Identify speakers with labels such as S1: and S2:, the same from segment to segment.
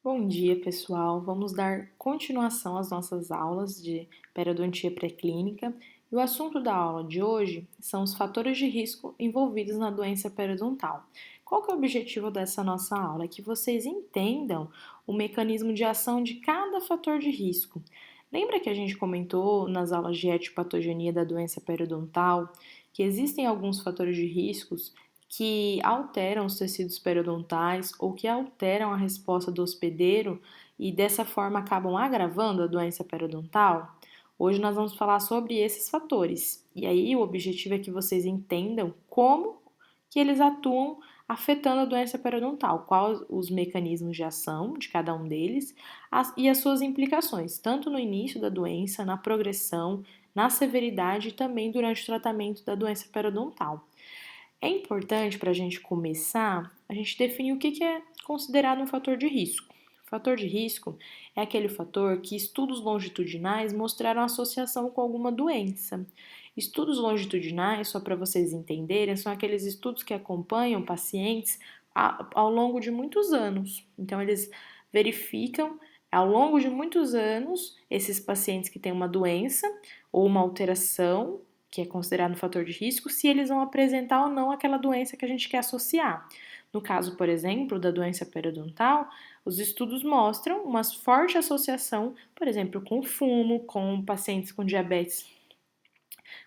S1: Bom dia, pessoal. Vamos dar continuação às nossas aulas de periodontia pré-clínica. E o assunto da aula de hoje são os fatores de risco envolvidos na doença periodontal. Qual que é o objetivo dessa nossa aula? É que vocês entendam o mecanismo de ação de cada fator de risco. Lembra que a gente comentou nas aulas de etiopatogenia da doença periodontal que existem alguns fatores de riscos que alteram os tecidos periodontais ou que alteram a resposta do hospedeiro e dessa forma acabam agravando a doença periodontal? Hoje nós vamos falar sobre esses fatores. E aí o objetivo é que vocês entendam como que eles atuam afetando a doença periodontal, quais os mecanismos de ação de cada um deles e as suas implicações, tanto no início da doença, na progressão, na severidade e também durante o tratamento da doença periodontal. É importante para a gente começar, a gente definir o que é considerado um fator de risco. O fator de risco é aquele fator que estudos longitudinais mostraram associação com alguma doença. Estudos longitudinais, só para vocês entenderem, são aqueles estudos que acompanham pacientes ao longo de muitos anos. Então, eles verificam ao longo de muitos anos esses pacientes que têm uma doença ou uma alteração que é considerado um fator de risco, se eles vão apresentar ou não aquela doença que a gente quer associar. No caso, por exemplo, da doença periodontal, os estudos mostram uma forte associação, por exemplo, com o fumo, com pacientes com diabetes,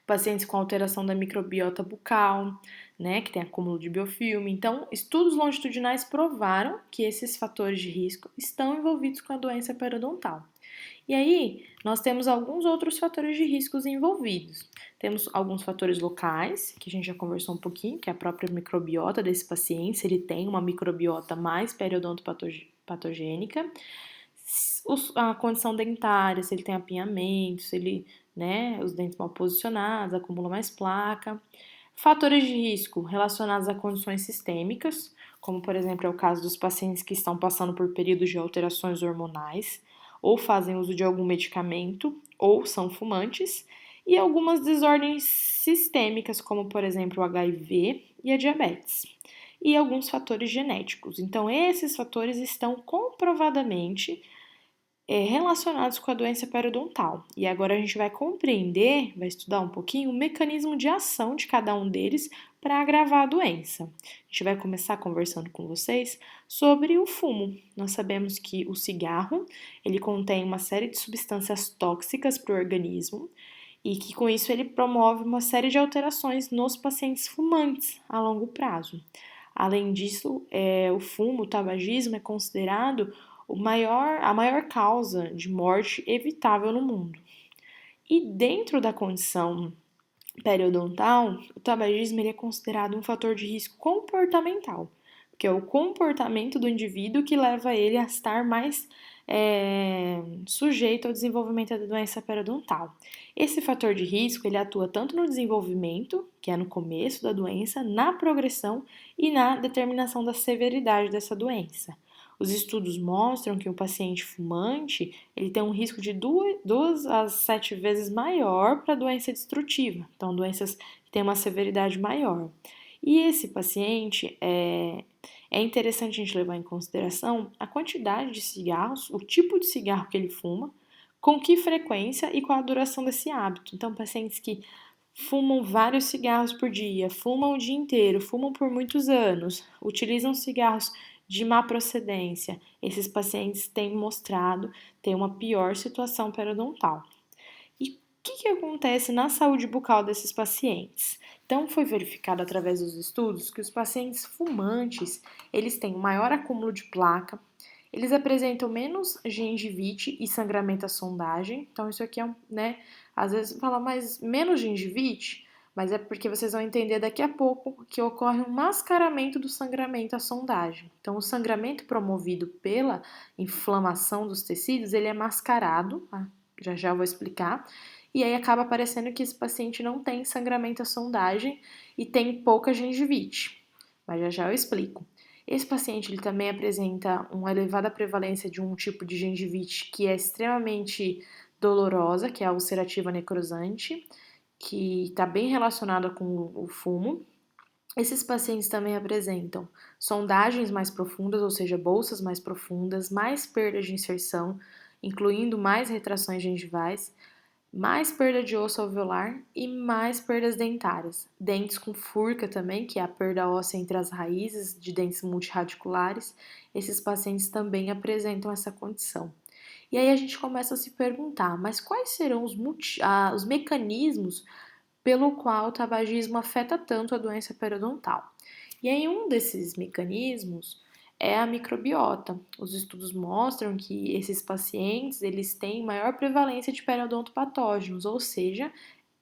S1: pacientes com alteração da microbiota bucal, né, que tem acúmulo de biofilme. Então, estudos longitudinais provaram que esses fatores de risco estão envolvidos com a doença periodontal. E aí, nós temos alguns outros fatores de riscos envolvidos. Temos alguns fatores locais, que a gente já conversou um pouquinho, que é a própria microbiota desse paciente, se ele tem uma microbiota mais periodontopatogênica, a condição dentária, se ele tem apinhamento, se ele, né, os dentes mal posicionados, acumula mais placa. Fatores de risco relacionados a condições sistêmicas, como por exemplo é o caso dos pacientes que estão passando por períodos de alterações hormonais, ou fazem uso de algum medicamento, ou são fumantes, e algumas desordens sistêmicas, como por exemplo o HIV e a diabetes, e alguns fatores genéticos. Então, esses fatores estão comprovadamente relacionados com a doença periodontal. E agora a gente vai compreender, vai estudar um pouquinho o mecanismo de ação de cada um deles para agravar a doença. A gente vai começar conversando com vocês sobre o fumo. Nós sabemos que o cigarro, ele contém uma série de substâncias tóxicas para o organismo e que com isso ele promove uma série de alterações nos pacientes fumantes a longo prazo. Além disso, o fumo, o tabagismo é considerado a maior causa de morte evitável no mundo. E dentro da condição periodontal, o tabagismo ele é considerado um fator de risco comportamental, que é o comportamento do indivíduo que leva ele a estar mais sujeito ao desenvolvimento da doença periodontal. Esse fator de risco ele atua tanto no desenvolvimento, que é no começo da doença, na progressão e na determinação da severidade dessa doença. Os estudos mostram que o paciente fumante ele tem um risco de 2 a 7 vezes maior para doença destrutiva, então doenças que têm uma severidade maior. E esse paciente é interessante a gente levar em consideração a quantidade de cigarros, o tipo de cigarro que ele fuma, com que frequência e qual a duração desse hábito. Então, pacientes que fumam vários cigarros por dia, fumam o dia inteiro, fumam por muitos anos, utilizam cigarros de má procedência, esses pacientes têm mostrado ter uma pior situação periodontal. E o que acontece na saúde bucal desses pacientes? Então, foi verificado através dos estudos que os pacientes fumantes, eles têm um maior acúmulo de placa, eles apresentam menos gengivite e sangramento à sondagem. Então, isso aqui é, né, às vezes fala, mas menos gengivite? Mas é porque vocês vão entender daqui a pouco que ocorre um mascaramento do sangramento à sondagem. Então, o sangramento promovido pela inflamação dos tecidos, ele é mascarado, tá? Já já eu vou explicar. E aí acaba parecendo que esse paciente não tem sangramento à sondagem e tem pouca gengivite. Mas já já eu explico. Esse paciente ele também apresenta uma elevada prevalência de um tipo de gengivite que é extremamente dolorosa, que é a ulcerativa necrosante, que está bem relacionada com o fumo. Esses pacientes também apresentam sondagens mais profundas, ou seja, bolsas mais profundas, mais perdas de inserção, incluindo mais retrações gengivais, mais perda de osso alveolar e mais perdas dentárias. Dentes com furca também, que é a perda óssea entre as raízes de dentes multirradiculares, esses pacientes também apresentam essa condição. E aí a gente começa a se perguntar, mas quais serão os mecanismos pelo qual o tabagismo afeta tanto a doença periodontal? E aí um desses mecanismos é a microbiota. Os estudos mostram que esses pacientes, eles têm maior prevalência de periodontopatógenos, ou seja,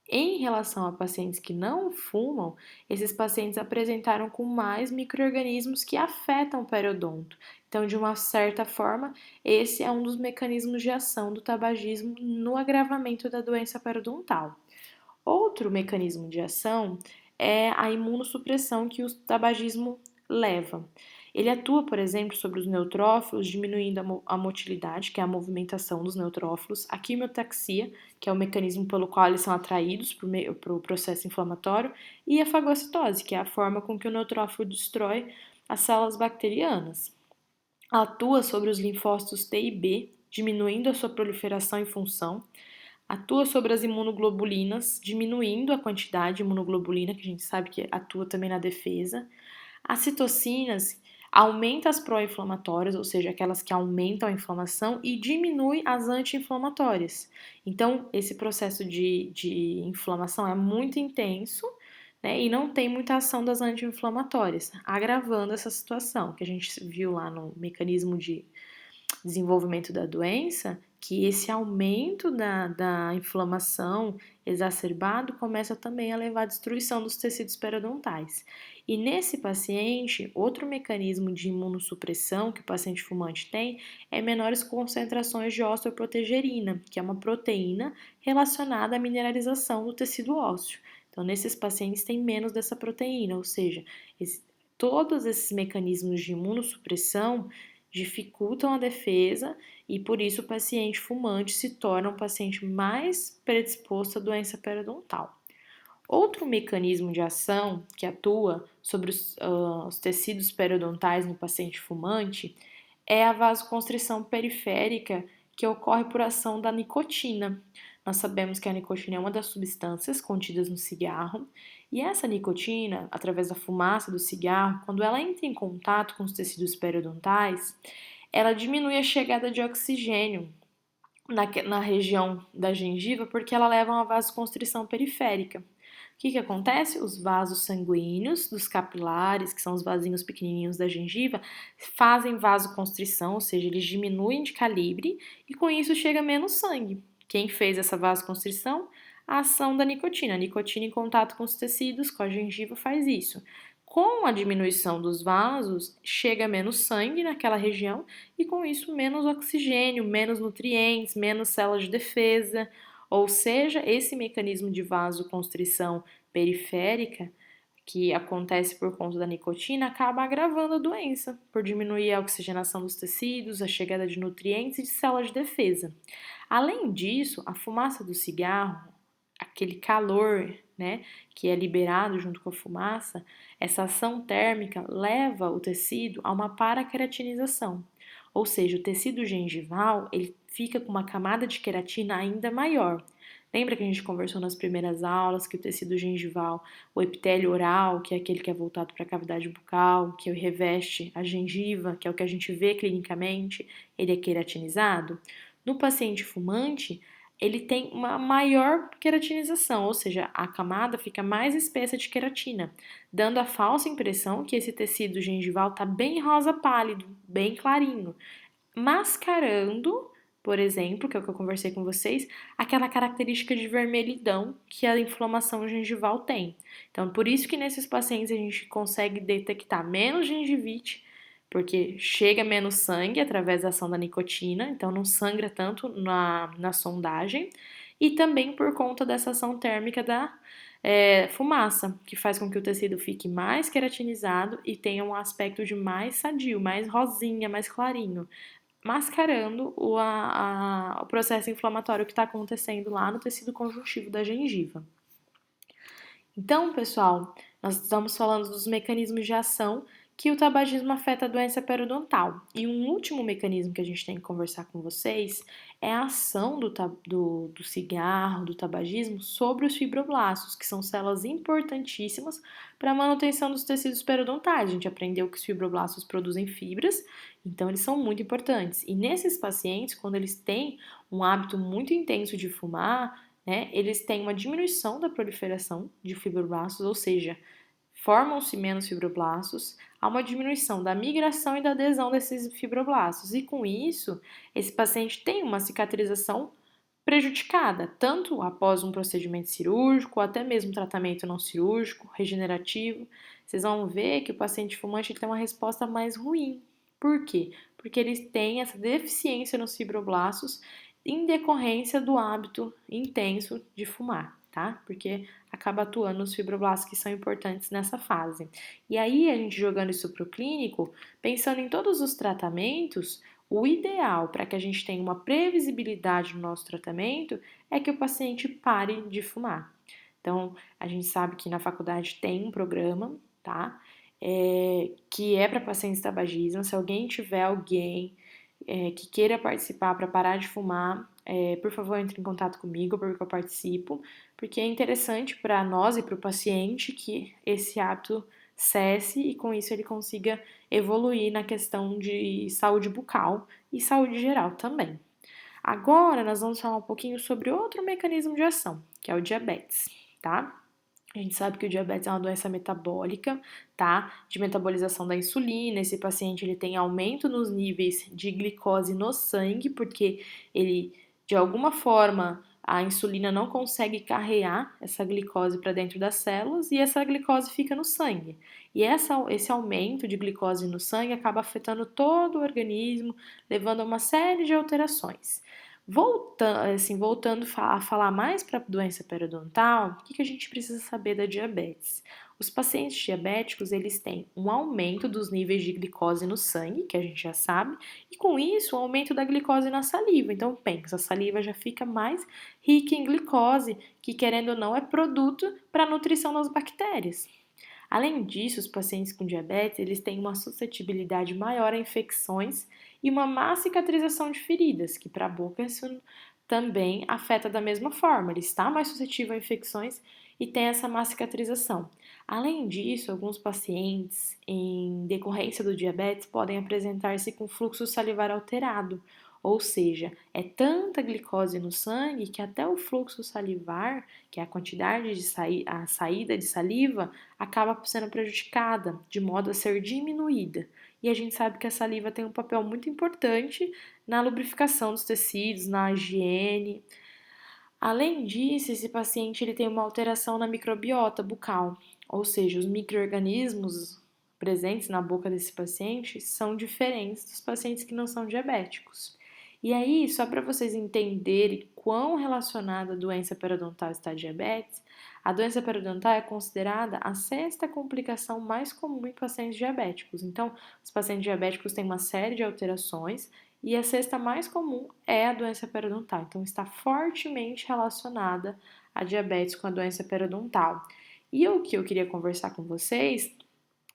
S1: em relação a pacientes que não fumam, esses pacientes apresentaram com mais micro-organismos que afetam o periodonto. Então, de uma certa forma, esse é um dos mecanismos de ação do tabagismo no agravamento da doença periodontal. Outro mecanismo de ação é a imunossupressão que o tabagismo leva. Ele atua, por exemplo, sobre os neutrófilos, diminuindo a motilidade, que é a movimentação dos neutrófilos, a quimiotaxia, que é o mecanismo pelo qual eles são atraídos para o processo inflamatório, e a fagocitose, que é a forma com que o neutrófilo destrói as células bacterianas. Atua sobre os linfócitos T e B, diminuindo a sua proliferação e função. Atua sobre as imunoglobulinas, diminuindo a quantidade de imunoglobulina, que a gente sabe que atua também na defesa. As citocinas aumenta as pró-inflamatórias, ou seja, aquelas que aumentam a inflamação, e diminui as anti-inflamatórias. Então, esse processo de inflamação é muito intenso, né, e não tem muita ação das anti-inflamatórias, agravando essa situação que a gente viu lá no mecanismo de desenvolvimento da doença, que esse aumento da inflamação exacerbado começa também a levar à destruição dos tecidos periodontais. E nesse paciente, outro mecanismo de imunossupressão que o paciente fumante tem é menores concentrações de osteoprotegerina, que é uma proteína relacionada à mineralização do tecido ósseo. Então, nesses pacientes tem menos dessa proteína, ou seja, todos esses mecanismos de imunossupressão dificultam a defesa e por isso o paciente fumante se torna um paciente mais predisposto à doença periodontal. Outro mecanismo de ação que atua sobre os tecidos periodontais no paciente fumante é a vasoconstrição periférica que ocorre por ação da nicotina. Nós sabemos que a nicotina é uma das substâncias contidas no cigarro, e essa nicotina, através da fumaça do cigarro, quando ela entra em contato com os tecidos periodontais, ela diminui a chegada de oxigênio na região da gengiva porque ela leva a uma vasoconstrição periférica. O que acontece? Os vasos sanguíneos dos capilares, que são os vasinhos pequenininhos da gengiva, fazem vasoconstrição, ou seja, eles diminuem de calibre e com isso chega menos sangue. Quem fez essa vasoconstrição? A ação da nicotina. A nicotina em contato com os tecidos, com a gengiva, faz isso. Com a diminuição dos vasos, chega menos sangue naquela região e com isso menos oxigênio, menos nutrientes, menos células de defesa. Ou seja, esse mecanismo de vasoconstrição periférica que acontece por conta da nicotina acaba agravando a doença, por diminuir a oxigenação dos tecidos, a chegada de nutrientes e de células de defesa. Além disso, a fumaça do cigarro, aquele calor, né, que é liberado junto com a fumaça, essa ação térmica leva o tecido a uma paraqueratinização, ou seja, o tecido gengival ele fica com uma camada de queratina ainda maior. Lembra que a gente conversou nas primeiras aulas que o tecido gengival, o epitélio oral, que é aquele que é voltado para a cavidade bucal, que reveste a gengiva, que é o que a gente vê clinicamente, ele é queratinizado? No paciente fumante, ele tem uma maior queratinização, ou seja, a camada fica mais espessa de queratina, dando a falsa impressão que esse tecido gengival está bem rosa pálido, bem clarinho, mascarando, por exemplo, que é o que eu conversei com vocês, aquela característica de vermelhidão que a inflamação gengival tem. Então, por isso que nesses pacientes a gente consegue detectar menos gengivite, porque chega menos sangue através da ação da nicotina, então não sangra tanto na sondagem, e também por conta dessa ação térmica da fumaça, que faz com que o tecido fique mais queratinizado e tenha um aspecto de mais sadio, mais rosinha, mais clarinho, mascarando o processo inflamatório que está acontecendo lá no tecido conjuntivo da gengiva. Então, pessoal, Nós estamos falando dos mecanismos de ação que o tabagismo afeta a doença periodontal. E um último mecanismo que a gente tem que conversar com vocês é a ação do cigarro, do tabagismo, sobre os fibroblastos, que são células importantíssimas para a manutenção dos tecidos periodontais. A gente aprendeu que os fibroblastos produzem fibras, então eles são muito importantes. E nesses pacientes, quando eles têm um hábito muito intenso de fumar, né, eles têm uma diminuição da proliferação de fibroblastos, ou seja, formam-se menos fibroblastos, há uma diminuição da migração e da adesão desses fibroblastos, e com isso, esse paciente tem uma cicatrização prejudicada, tanto após um procedimento cirúrgico, ou até mesmo tratamento não cirúrgico, regenerativo. Vocês vão ver que o paciente fumante tem uma resposta mais ruim. Por quê? Porque eles têm essa deficiência nos fibroblastos em decorrência do hábito intenso de fumar, tá? Porque acaba atuando nos fibroblastos que são importantes nessa fase. E aí, a gente jogando isso para o clínico, pensando em todos os tratamentos, o ideal para que a gente tenha uma previsibilidade no nosso tratamento é que o paciente pare de fumar. Então, a gente sabe que na faculdade tem um programa, tá? Que é para pacientes tabagismo. Se alguém tiver alguém que queira participar para parar de fumar, por favor, entre em contato comigo, porque eu participo, porque é interessante para nós e para o paciente que esse hábito cesse e com isso ele consiga evoluir na questão de saúde bucal e saúde geral também. Agora nós vamos falar um pouquinho sobre outro mecanismo de ação, que é o diabetes, tá? A gente sabe que o diabetes é uma doença metabólica, tá? De metabolização da insulina. Esse paciente ele tem aumento nos níveis de glicose no sangue, porque ele, de alguma forma, a insulina não consegue carregar essa glicose para dentro das células e essa glicose fica no sangue. E esse aumento de glicose no sangue acaba afetando todo o organismo, levando a uma série de alterações. Voltando a falar mais para a doença periodontal, o que a gente precisa saber da diabetes? Os pacientes diabéticos, eles têm um aumento dos níveis de glicose no sangue, que a gente já sabe, e com isso, um aumento da glicose na saliva. Então, pensa, a saliva já fica mais rica em glicose, que querendo ou não é produto para a nutrição das bactérias. Além disso, os pacientes com diabetes, eles têm uma suscetibilidade maior a infecções e uma má cicatrização de feridas, que para a boca isso também afeta da mesma forma. Ele está mais suscetível a infecções e tem essa má cicatrização. Além disso, alguns pacientes, em decorrência do diabetes, podem apresentar-se com fluxo salivar alterado, ou seja, é tanta glicose no sangue que até o fluxo salivar, que é a quantidade de a saída de saliva, acaba sendo prejudicada, de modo a ser diminuída. E a gente sabe que a saliva tem um papel muito importante na lubrificação dos tecidos, na higiene. Além disso, esse paciente ele tem uma alteração na microbiota bucal, ou seja, os micro-organismos presentes na boca desse paciente são diferentes dos pacientes que não são diabéticos. E aí, só para vocês entenderem quão relacionada a doença periodontal está a diabetes, a doença periodontal é considerada a sexta complicação mais comum em pacientes diabéticos. Então, os pacientes diabéticos têm uma série de alterações e a sexta mais comum é a doença periodontal. Então, está fortemente relacionada a diabetes com a doença periodontal. E o que eu queria conversar com vocês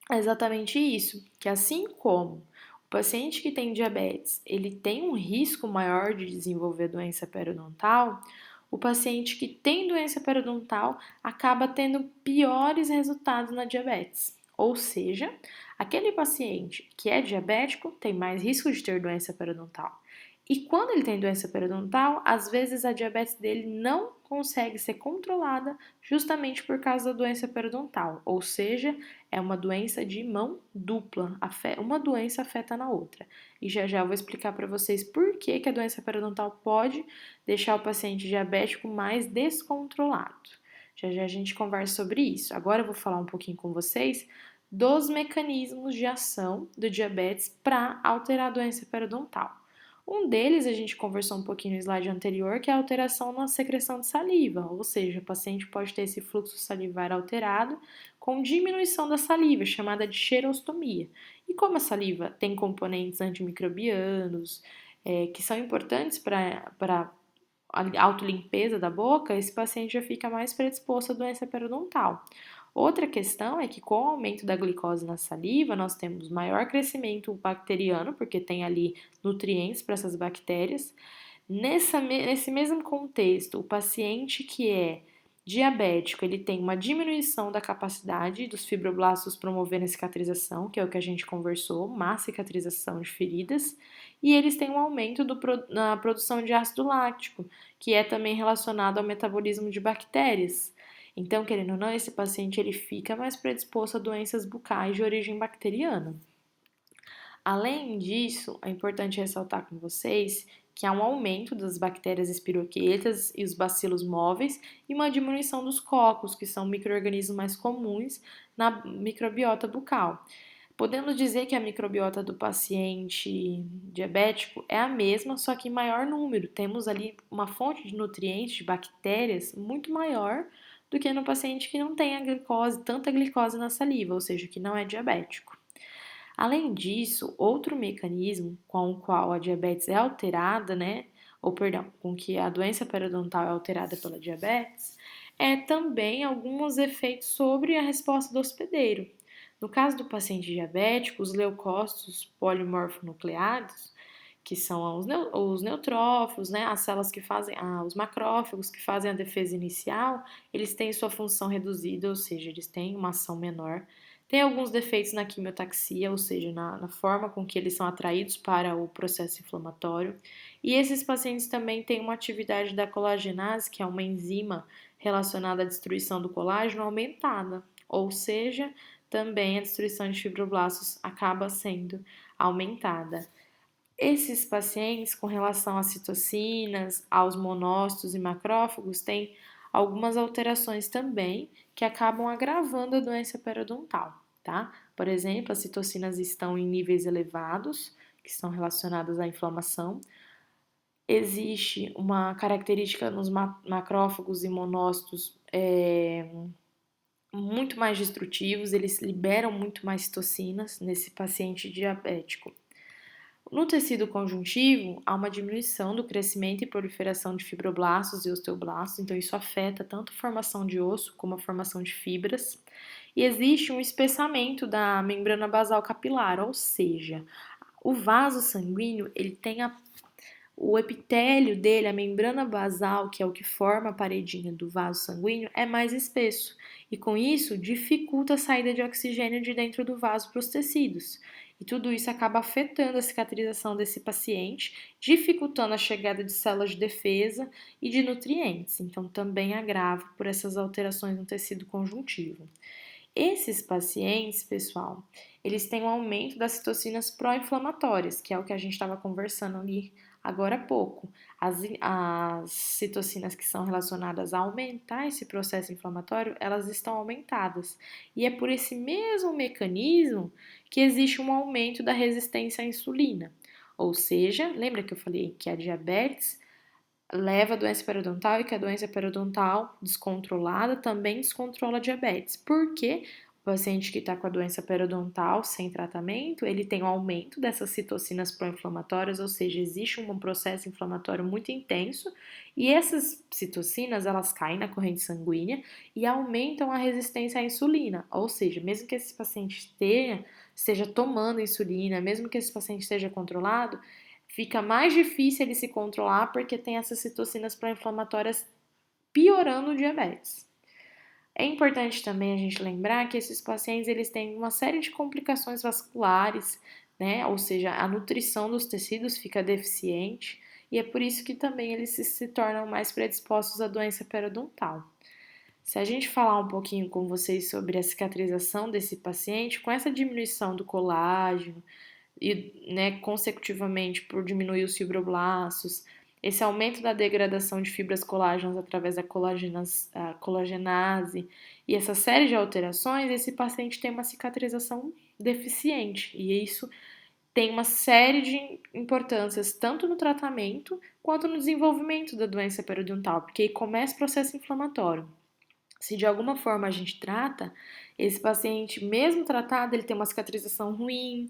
S1: é exatamente isso, que assim como o paciente que tem diabetes, ele tem um risco maior de desenvolver doença periodontal, o paciente que tem doença periodontal acaba tendo piores resultados na diabetes. Ou seja, aquele paciente que é diabético tem mais risco de ter doença periodontal. E quando ele tem doença periodontal, às vezes a diabetes dele não consegue ser controlada justamente por causa da doença periodontal, ou seja, é uma doença de mão dupla, uma doença afeta na outra. E já já eu vou explicar para vocês por que a doença periodontal pode deixar o paciente diabético mais descontrolado. Já já a gente conversa sobre isso. Agora eu vou falar um pouquinho com vocês dos mecanismos de ação do diabetes para alterar a doença periodontal. Um deles a gente conversou um pouquinho no slide anterior, que é a alteração na secreção de saliva, ou seja, o paciente pode ter esse fluxo salivar alterado com diminuição da saliva, chamada de xerostomia. E como a saliva tem componentes antimicrobianos, que são importantes para a autolimpeza da boca, esse paciente já fica mais predisposto à doença periodontal. Outra questão é que com o aumento da glicose na saliva, nós temos maior crescimento bacteriano, porque tem ali nutrientes para essas bactérias. Nesse mesmo contexto, o paciente que é diabético, ele tem uma diminuição da capacidade dos fibroblastos promoverem a cicatrização, que é o que a gente conversou, má cicatrização de feridas, e eles têm um aumento na produção de ácido lático, que é também relacionado ao metabolismo de bactérias. Então, querendo ou não, esse paciente ele fica mais predisposto a doenças bucais de origem bacteriana. Além disso, é importante ressaltar com vocês que há um aumento das bactérias espiroquetas e os bacilos móveis e uma diminuição dos cocos, que são micro-organismos mais comuns na microbiota bucal. Podemos dizer que a microbiota do paciente diabético é a mesma, só que em maior número. Temos ali uma fonte de nutrientes, de bactérias, muito maior do que no paciente que não tem a glicose, tanta glicose na saliva, ou seja, que não é diabético. Além disso, outro mecanismo com o qual a diabetes é alterada, com que a doença periodontal é alterada pela diabetes, é também alguns efeitos sobre a resposta do hospedeiro. No caso do paciente diabético, os leucócitos polimorfonucleados, que são os neutrófilos, as células que fazem, os macrófagos que fazem a defesa inicial, eles têm sua função reduzida, ou seja, eles têm uma ação menor. Tem alguns defeitos na quimiotaxia, ou seja, na forma com que eles são atraídos para o processo inflamatório. E esses pacientes também têm uma atividade da colagenase, que é uma enzima relacionada à destruição do colágeno, aumentada, ou seja, também a destruição de fibroblastos acaba sendo aumentada. Esses pacientes, com relação às citocinas, aos monócitos e macrófagos, têm algumas alterações também que acabam agravando a doença periodontal, tá? Por exemplo, as citocinas estão em níveis elevados, que são relacionadas à inflamação. Existe uma característica nos macrófagos e monócitos muito mais destrutivos, eles liberam muito mais citocinas nesse paciente diabético. No tecido conjuntivo, há uma diminuição do crescimento e proliferação de fibroblastos e osteoblastos, então isso afeta tanto a formação de osso como a formação de fibras. E existe um espessamento da membrana basal capilar, ou seja, o vaso sanguíneo, ele tem o epitélio dele, a membrana basal, que é o que forma a paredinha do vaso sanguíneo, é mais espesso. E com isso, dificulta a saída de oxigênio de dentro do vaso para os tecidos. E tudo isso acaba afetando a cicatrização desse paciente, dificultando a chegada de células de defesa e de nutrientes. Então, também agrava por essas alterações no tecido conjuntivo. Esses pacientes, pessoal, eles têm um aumento das citocinas pró-inflamatórias, que é o que a gente estava conversando ali agora há pouco. As citocinas que são relacionadas a aumentar esse processo inflamatório, elas estão aumentadas. E é por esse mesmo mecanismo que existe um aumento da resistência à insulina. Ou seja, lembra que eu falei que a diabetes leva a doença periodontal e que a doença periodontal descontrolada também descontrola a diabetes. Por quê? O paciente que está com a doença periodontal sem tratamento, ele tem um aumento dessas citocinas pró-inflamatórias, ou seja, existe um processo inflamatório muito intenso e essas citocinas, elas caem na corrente sanguínea e aumentam a resistência à insulina, ou seja, mesmo que esse paciente esteja tomando insulina, mesmo que esse paciente esteja controlado, fica mais difícil ele se controlar porque tem essas citocinas pró-inflamatórias piorando o diabetes. É importante também a gente lembrar que esses pacientes eles têm uma série de complicações vasculares, Ou seja, a nutrição dos tecidos fica deficiente e é por isso que também eles se tornam mais predispostos à doença periodontal. Se a gente falar um pouquinho com vocês sobre a cicatrização desse paciente, com essa diminuição do colágeno, e, consecutivamente por diminuir os fibroblastos, esse aumento da degradação de fibras colágenas através da colagenase e essa série de alterações, esse paciente tem uma cicatrização deficiente e isso tem uma série de importâncias tanto no tratamento quanto no desenvolvimento da doença periodontal, porque aí começa o processo inflamatório. Se de alguma forma a gente trata, esse paciente, mesmo tratado, ele tem uma cicatrização ruim,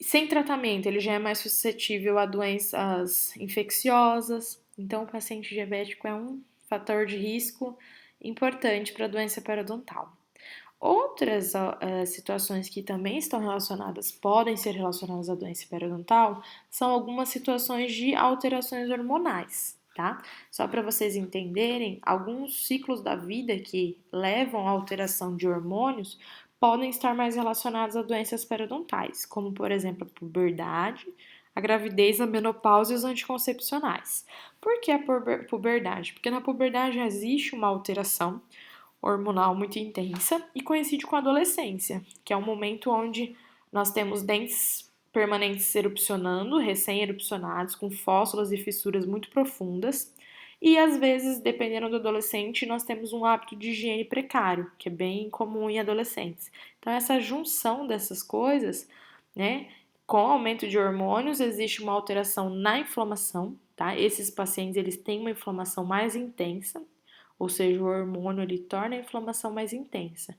S1: sem tratamento, ele já é mais suscetível a doenças infecciosas. Então, o paciente diabético é um fator de risco importante para a doença periodontal. Outras situações que também estão relacionadas, podem ser relacionadas à doença periodontal, são algumas situações de alterações hormonais, tá? Só para vocês entenderem, alguns ciclos da vida que levam à alteração de hormônios podem estar mais relacionados a doenças periodontais, como por exemplo a puberdade, a gravidez, a menopausa e os anticoncepcionais. Por que a puberdade? Porque na puberdade existe uma alteração hormonal muito intensa e coincide com a adolescência, que é um momento onde nós temos dentes permanentes erupcionando, recém-erupcionados, com fóssulas e fissuras muito profundas. E às vezes, dependendo do adolescente, nós temos um hábito de higiene precário, que é bem comum em adolescentes. Então, essa junção dessas coisas, né, com o aumento de hormônios, existe uma alteração na inflamação, tá? Esses pacientes, eles têm uma inflamação mais intensa, ou seja, o hormônio ele torna a inflamação mais intensa.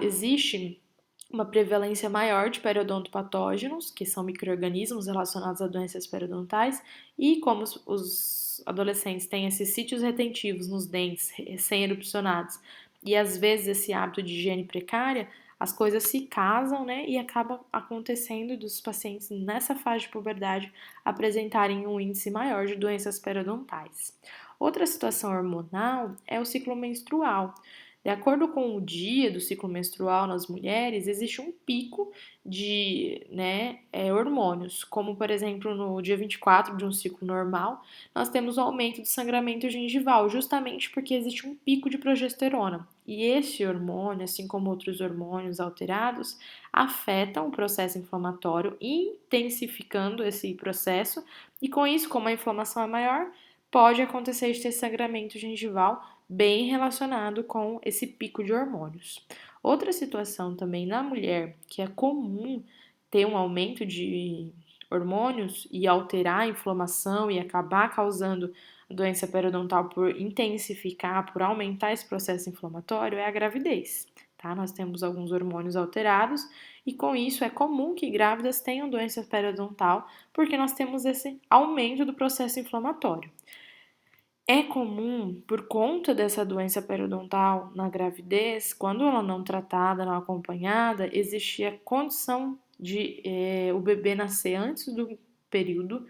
S1: Existe uma prevalência maior de periodontopatógenos, que são micro-organismos relacionados a doenças periodontais, e como os adolescentes têm esses sítios retentivos nos dentes recém-erupcionados, e às vezes esse hábito de higiene precária, as coisas se casam, né, e acaba acontecendo dos pacientes nessa fase de puberdade apresentarem um índice maior de doenças periodontais. Outra situação hormonal é o ciclo menstrual. De acordo com o dia do ciclo menstrual nas mulheres, existe um pico de hormônios, como por exemplo no dia 24 de um ciclo normal, nós temos o aumento do sangramento gengival, justamente porque existe um pico de progesterona. E esse hormônio, assim como outros hormônios alterados, afetam o processo inflamatório, intensificando esse processo, e com isso, como a inflamação é maior, pode acontecer esse sangramento gengival bem relacionado com esse pico de hormônios. Outra situação também na mulher que é comum ter um aumento de hormônios e alterar a inflamação e acabar causando doença periodontal por intensificar, por aumentar esse processo inflamatório é a gravidez. Tá? Nós temos alguns hormônios alterados e com isso é comum que grávidas tenham doença periodontal porque nós temos esse aumento do processo inflamatório. É comum, por conta dessa doença periodontal na gravidez, quando ela não tratada, não acompanhada, existir a condição de o bebê nascer antes do período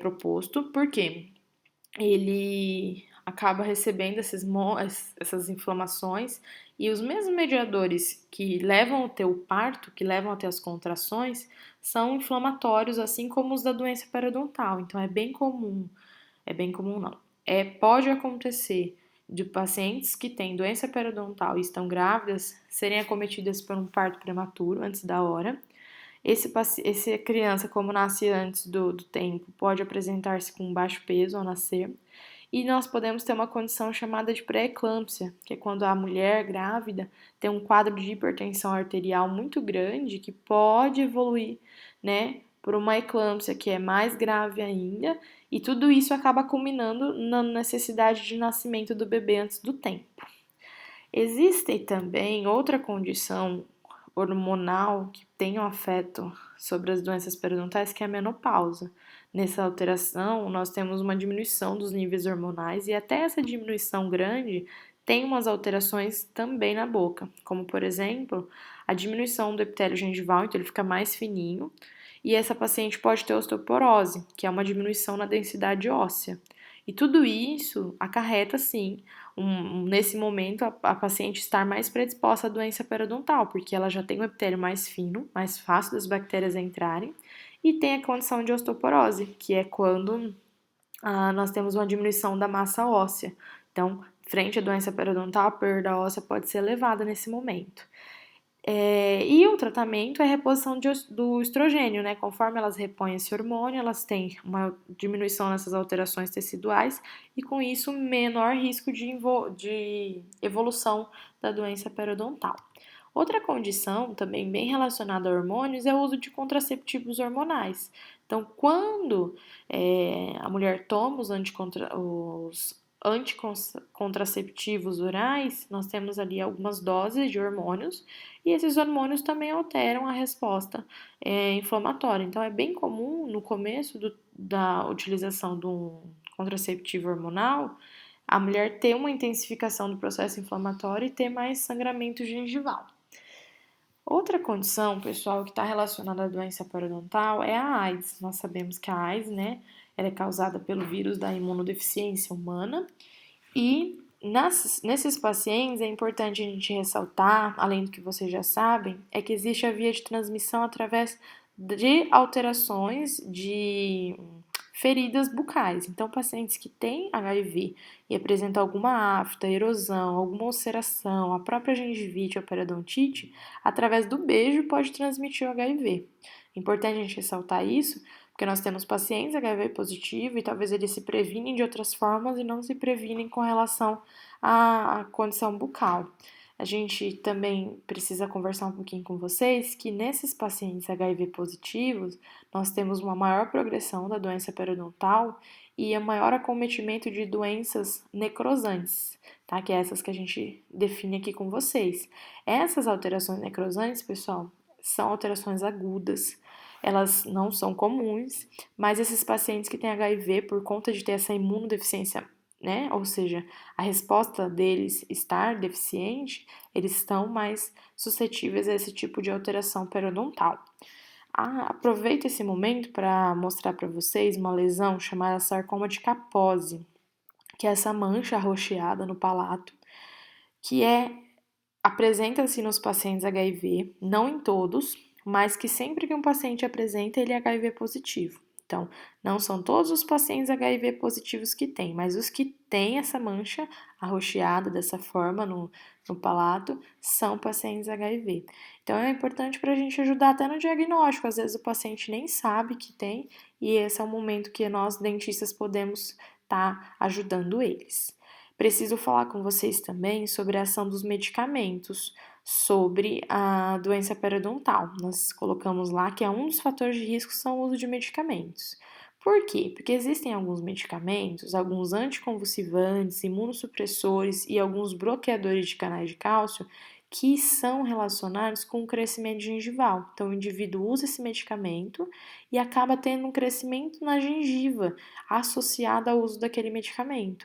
S1: proposto, porque ele acaba recebendo essas inflamações e os mesmos mediadores que levam até o parto, que levam até as contrações, são inflamatórios, assim como os da doença periodontal. Então é bem comum não. Pode acontecer de pacientes que têm doença periodontal e estão grávidas serem acometidas por um parto prematuro antes da hora. Essa criança, como nasce antes do tempo, pode apresentar-se com baixo peso ao nascer. E nós podemos ter uma condição chamada de pré-eclâmpsia, que é quando a mulher grávida tem um quadro de hipertensão arterial muito grande que pode evoluir, né, por uma eclâmpsia que é mais grave ainda, e tudo isso acaba culminando na necessidade de nascimento do bebê antes do tempo. Existe também outra condição hormonal que tem um afeto sobre as doenças periodontais, que é a menopausa. Nessa alteração, nós temos uma diminuição dos níveis hormonais e até essa diminuição grande tem umas alterações também na boca, como por exemplo, a diminuição do epitélio gengival, então ele fica mais fininho, e essa paciente pode ter osteoporose, que é uma diminuição na densidade óssea. E tudo isso acarreta, sim, nesse momento, a paciente estar mais predisposta à doença periodontal, porque ela já tem um epitélio mais fino, mais fácil das bactérias entrarem, e tem a condição de osteoporose, que é quando nós temos uma diminuição da massa óssea. Então, frente à doença periodontal, a perda óssea pode ser elevada nesse momento. E o tratamento é a reposição do estrogênio, né? Conforme elas repõem esse hormônio, elas têm uma diminuição nessas alterações teciduais e, com isso, menor risco de evolução da doença periodontal. Outra condição, também bem relacionada a hormônios, é o uso de contraceptivos hormonais. Então, quando a mulher toma os anticontraceptivos orais, nós temos ali algumas doses de hormônios e esses hormônios também alteram a resposta inflamatória. Então, é bem comum no começo da utilização do contraceptivo hormonal a mulher ter uma intensificação do processo inflamatório e ter mais sangramento gengival. Outra condição, pessoal, que está relacionada à doença periodontal é a AIDS. Nós sabemos que a AIDS, né, ela é causada pelo vírus da imunodeficiência humana e nesses pacientes é importante a gente ressaltar, além do que vocês já sabem, é que existe a via de transmissão através de alterações de feridas bucais. Então, pacientes que têm HIV e apresentam alguma afta, erosão, alguma ulceração, a própria gengivite ou periodontite, através do beijo pode transmitir o HIV. É importante a gente ressaltar isso, porque nós temos pacientes HIV positivo e talvez eles se previnem de outras formas e não se previnem com relação à condição bucal. A gente também precisa conversar um pouquinho com vocês que nesses pacientes HIV positivos, nós temos uma maior progressão da doença periodontal e a maior acometimento de doenças necrosantes, tá? Que é essas que a gente define aqui com vocês. Essas alterações necrosantes, pessoal, são alterações agudas. Elas não são comuns, mas esses pacientes que têm HIV, por conta de ter essa imunodeficiência, né? Ou seja, a resposta deles estar deficiente, eles estão mais suscetíveis a esse tipo de alteração periodontal. Aproveito esse momento para mostrar para vocês uma lesão chamada sarcoma de Kaposi, que é essa mancha arroxeada no palato, que apresenta-se nos pacientes HIV, não em todos, mas que sempre que um paciente apresenta, ele é HIV positivo. Então, não são todos os pacientes HIV positivos que têm, mas os que têm essa mancha arroxeada dessa forma no palato são pacientes HIV. Então, é importante para a gente ajudar até no diagnóstico. Às vezes o paciente nem sabe que tem, e esse é o momento que nós, dentistas, podemos estar ajudando eles. Preciso falar com vocês também sobre a ação dos medicamentos sobre a doença periodontal. Nós colocamos lá que um dos fatores de risco são o uso de medicamentos. Por quê? Porque existem alguns medicamentos, alguns anticonvulsivantes, imunossupressores e alguns bloqueadores de canais de cálcio que são relacionados com o crescimento gengival. Então, o indivíduo usa esse medicamento e acaba tendo um crescimento na gengiva associado ao uso daquele medicamento.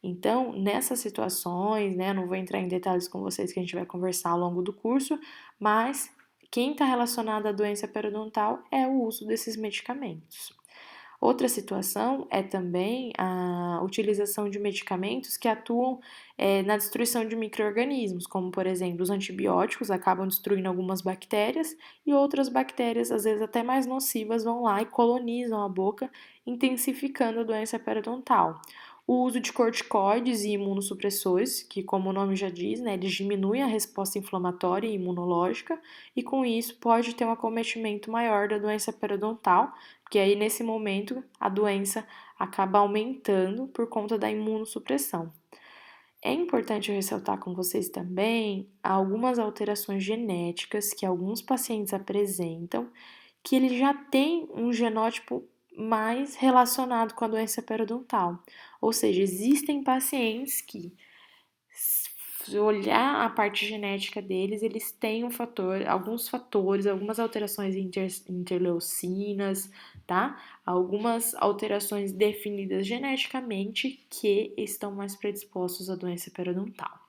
S1: Então, nessas situações, né, não vou entrar em detalhes com vocês que a gente vai conversar ao longo do curso, mas quem está relacionado à doença periodontal é o uso desses medicamentos. Outra situação é também a utilização de medicamentos que atuam na destruição de micro-organismos, como, por exemplo, os antibióticos acabam destruindo algumas bactérias e outras bactérias, às vezes até mais nocivas, vão lá e colonizam a boca, intensificando a doença periodontal. O uso de corticoides e imunossupressores, que, como o nome já diz, né, eles diminuem a resposta inflamatória e imunológica, e com isso pode ter um acometimento maior da doença periodontal, porque aí nesse momento a doença acaba aumentando por conta da imunossupressão. É importante eu ressaltar com vocês também algumas alterações genéticas que alguns pacientes apresentam, que ele já tem um genótipo mais relacionado com a doença periodontal. Ou seja, existem pacientes que, se olhar a parte genética deles, eles têm alguns fatores, algumas alterações interleucinas, tá? Algumas alterações definidas geneticamente que estão mais predispostos à doença periodontal.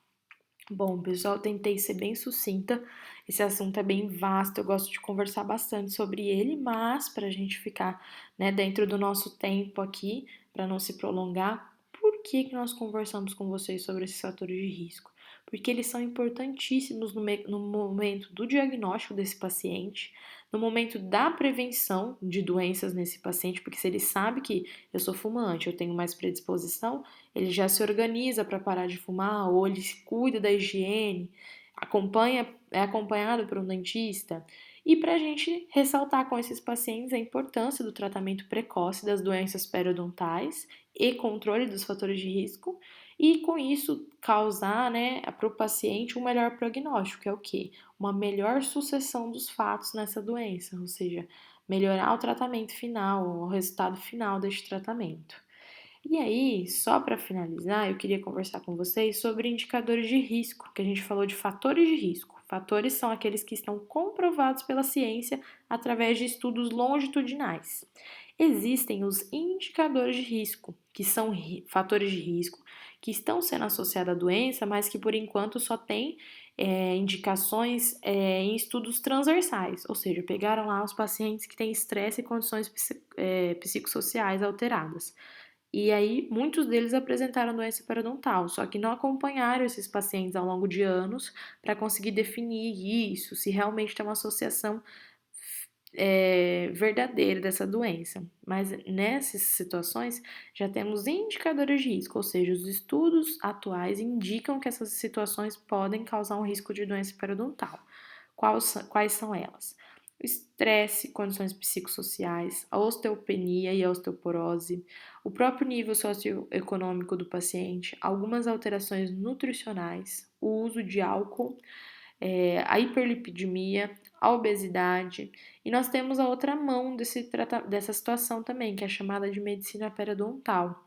S1: Bom, pessoal, tentei ser bem sucinta. Esse assunto é bem vasto, eu gosto de conversar bastante sobre ele, mas para a gente ficar, né, dentro do nosso tempo aqui, para não se prolongar, por que nós conversamos com vocês sobre esses fatores de risco? Porque eles são importantíssimos no momento do diagnóstico desse paciente, no momento da prevenção de doenças nesse paciente, porque se ele sabe que eu sou fumante, eu tenho mais predisposição, ele já se organiza para parar de fumar, ou ele se cuida da higiene, é acompanhado por um dentista. E para a gente ressaltar com esses pacientes a importância do tratamento precoce das doenças periodontais e controle dos fatores de risco, e com isso causar, né, para o paciente um melhor prognóstico, que é o quê? Uma melhor sucessão dos fatos nessa doença, ou seja, melhorar o tratamento final, o resultado final deste tratamento. E aí, só para finalizar, eu queria conversar com vocês sobre indicadores de risco, que a gente falou de fatores de risco. Fatores são aqueles que estão comprovados pela ciência através de estudos longitudinais. Existem os indicadores de risco, que são fatores de risco que estão sendo associados à doença, mas que por enquanto só tem indicações em estudos transversais, ou seja, pegaram lá os pacientes que têm estresse e condições psicossociais alteradas. E aí, muitos deles apresentaram doença periodontal, só que não acompanharam esses pacientes ao longo de anos para conseguir definir isso, se realmente tem uma associação verdadeira dessa doença. Mas nessas situações já temos indicadores de risco, ou seja, os estudos atuais indicam que essas situações podem causar um risco de doença periodontal. Quais são elas? O estresse, condições psicossociais, a osteopenia e a osteoporose, o próprio nível socioeconômico do paciente, algumas alterações nutricionais, o uso de álcool, a hiperlipidemia, a obesidade, e nós temos a outra mão dessa situação também, que é chamada de medicina periodontal,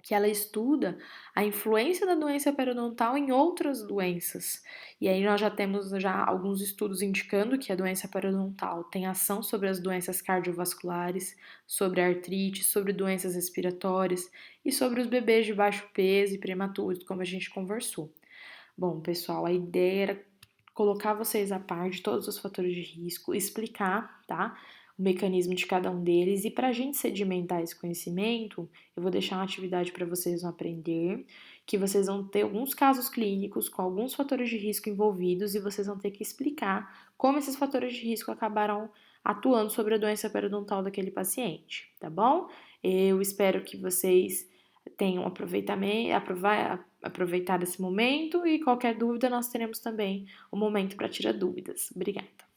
S1: que ela estuda a influência da doença periodontal em outras doenças. E aí nós já temos alguns estudos indicando que a doença periodontal tem ação sobre as doenças cardiovasculares, sobre a artrite, sobre doenças respiratórias e sobre os bebês de baixo peso e prematuros, como a gente conversou. Bom, pessoal, a ideia era colocar vocês a par de todos os fatores de risco, explicar, tá? O mecanismo de cada um deles e para a gente sedimentar esse conhecimento, eu vou deixar uma atividade para vocês aprender, que vocês vão ter alguns casos clínicos com alguns fatores de risco envolvidos e vocês vão ter que explicar como esses fatores de risco acabaram atuando sobre a doença periodontal daquele paciente, tá bom? Eu espero que vocês tenham aproveitado esse momento e qualquer dúvida nós teremos também um momento para tirar dúvidas. Obrigada.